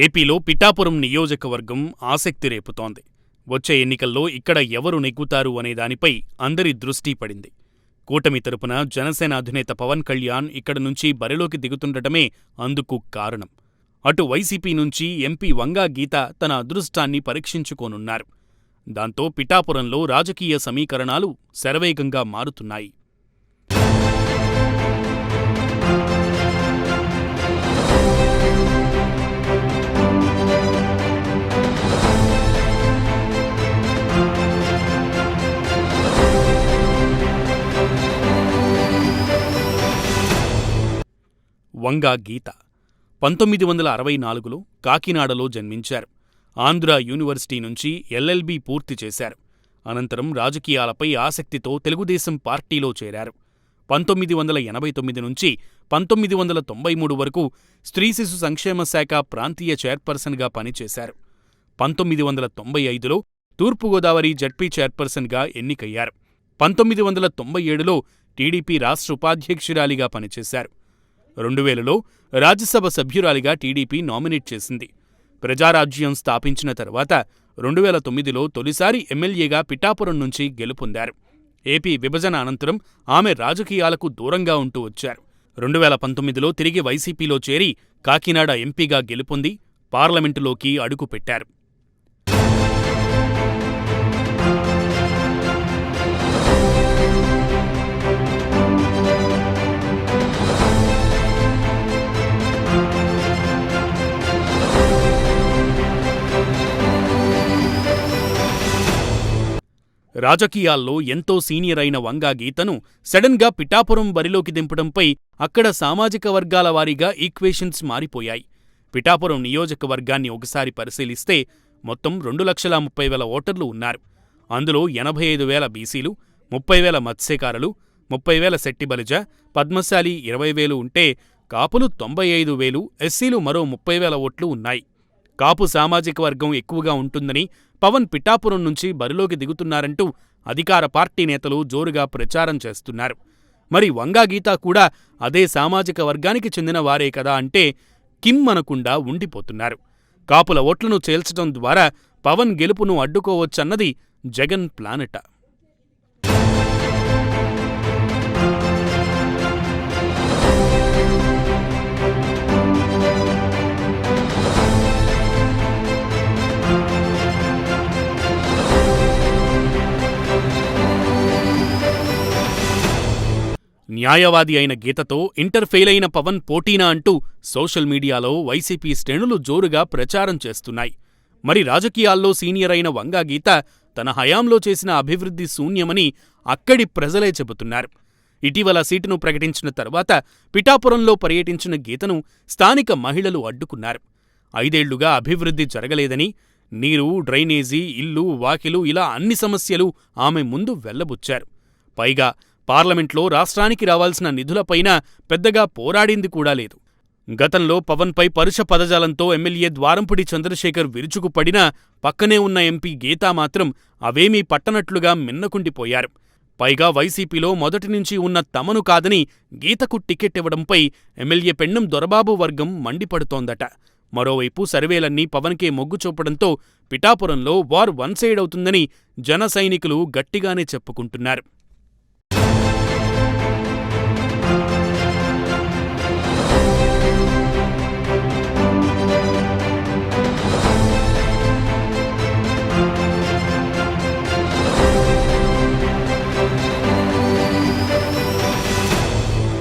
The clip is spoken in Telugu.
ఏపీలో పిఠాపురం నియోజకవర్గం ఆసక్తి రేపుతోంది. వచ్చే ఎన్నికల్లో ఇక్కడ ఎవరు నెగ్గుతారు అనే దానిపై అందరి దృష్టి పడింది. కూటమి తరపున జనసేన అధినేత పవన్ కళ్యాణ్ ఇక్కడ నుంచి బరిలోకి దిగుతుండటమే అందుకు కారణం. అటు వైసీపీ నుంచి ఎంపీ వంగా గీత తన అదృష్టాన్ని పరీక్షించుకోనున్నారు. దాంతో పిఠాపురంలో రాజకీయ సమీకరణాలు శరవేగంగా మారుతున్నాయి. వంగా గీత 1964లో కాకినాడలో జన్మించారు. ఆంధ్ర యూనివర్సిటీ నుంచి ఎల్ఎల్బీ పూర్తి చేశారు. అనంతరం రాజకీయాలపై ఆసక్తితో తెలుగుదేశం పార్టీలో చేరారు. 1989 నుంచి 1993 వరకు స్త్రీ శిశు సంక్షేమ శాఖ ప్రాంతీయ చైర్పర్సన్గా పనిచేశారు. 1995లో తూర్పుగోదావరి జడ్పీ చైర్పర్సన్గా ఎన్నికయ్యారు. 1997లో టీడీపీ రాష్ట్ర ఉపాధ్యక్షురాలిగా పనిచేశారు. 2000లో రాజ్యసభ సభ్యురాలిగా టీడీపీ నామినేట్ చేసింది. ప్రజారాజ్యం స్థాపించిన తర్వాత 2009లో తొలిసారి ఎమ్మెల్యేగా పిఠాపురం నుంచి గెలుపొందారు. ఏపీ విభజన అనంతరం ఆమె రాజకీయాలకు దూరంగా ఉంటూ వచ్చారు. 2019లో తిరిగి వైసీపీలో చేరి కాకినాడ ఎంపీగా గెలుపొంది పార్లమెంటులోకి అడుగుపెట్టారు. రాజకీయాల్లో ఎంతో సీనియర్ అయిన వంగా గీతను సడన్గా పిఠాపురం బరిలోకి దింపడంపై అక్కడ సామాజిక వర్గాల వారీగా ఈక్వేషన్స్ మారిపోయాయి. పిఠాపురం నియోజకవర్గాన్ని ఒకసారి పరిశీలిస్తే మొత్తం 2,30,000 ఓటర్లు ఉన్నారు. అందులో 85,000 బీసీలు, 30,000 మత్స్యకారులు, 30,000 శెట్టిబలిజ, పద్మశాలి 20,000 ఉంటే కాపులు 95,000, ఎస్సీలు మరో 30,000 ఓట్లు ఉన్నాయి. కాపు సామాజిక వర్గం ఎక్కువగా ఉంటుందని పవన్ పిఠాపురం నుంచి బరిలోకి దిగుతున్నారంటూ అధికార పార్టీ నేతలు జోరుగా ప్రచారం చేస్తున్నారు. మరి వంగా గీత కూడా అదే సామాజిక వర్గానికి చెందిన వారే కదా అంటే కిమ్మనకుండా ఉండిపోతున్నారు. కాపుల ఓట్లను చేల్చడం ద్వారా పవన్ గెలుపును అడ్డుకోవచ్చన్నది జగన్ ప్లానట. న్యాయవాది అయిన గీతతో ఇంటర్ ఫెయిల్ అయిన పవన్ పోటీనా అంటూ సోషల్ మీడియాలో వైసీపీ శ్రేణులు జోరుగా ప్రచారం చేస్తున్నాయి. మరి రాజకీయాల్లో సీనియర్ అయిన వంగా గీత తన హయాంలో చేసిన అభివృద్ధి శూన్యమని అక్కడి ప్రజలే చెబుతున్నారు. ఇటీవల సీటును ప్రకటించిన తర్వాత పిఠాపురంలో పర్యటించిన గీతను స్థానిక మహిళలు అడ్డుకున్నారు. 5 ఏళ్లుగా అభివృద్ధి జరగలేదని, నీరు, డ్రైనేజీ, ఇల్లు, వాకిలు ఇలా అన్ని సమస్యలు ఆమె ముందు వెళ్లబుచ్చారు. పైగా పార్లమెంట్లో రాష్ట్రానికి రావాల్సిన నిధులపైన పెద్దగా పోరాడింది కూడా లేదు. గతంలో పవన్పై పరుష పదజాలంతో ఎమ్మెల్యే ద్వారంపుడి చంద్రశేఖర్ విరుచుకుపడినా పక్కనే ఉన్న ఎంపీ గీతా మాత్రం అవేమీ పట్టనట్లుగా మిన్నకుండిపోయారు. పైగా వైసీపీలో మొదటి నుంచి ఉన్న తమను కాదని గీతకు టికెట్ ఇవ్వడంపై ఎమ్మెల్యే పెన్నం దొరబాబు వర్గం మండిపడుతోందట. మరోవైపు సర్వేలన్నీ పవన్కే మొగ్గు చూపడంతో పిఠాపురంలో వార్ వన్ సైడ్ అవుతుందని జన సైనికులు గట్టిగానే చెప్పుకుంటున్నారు.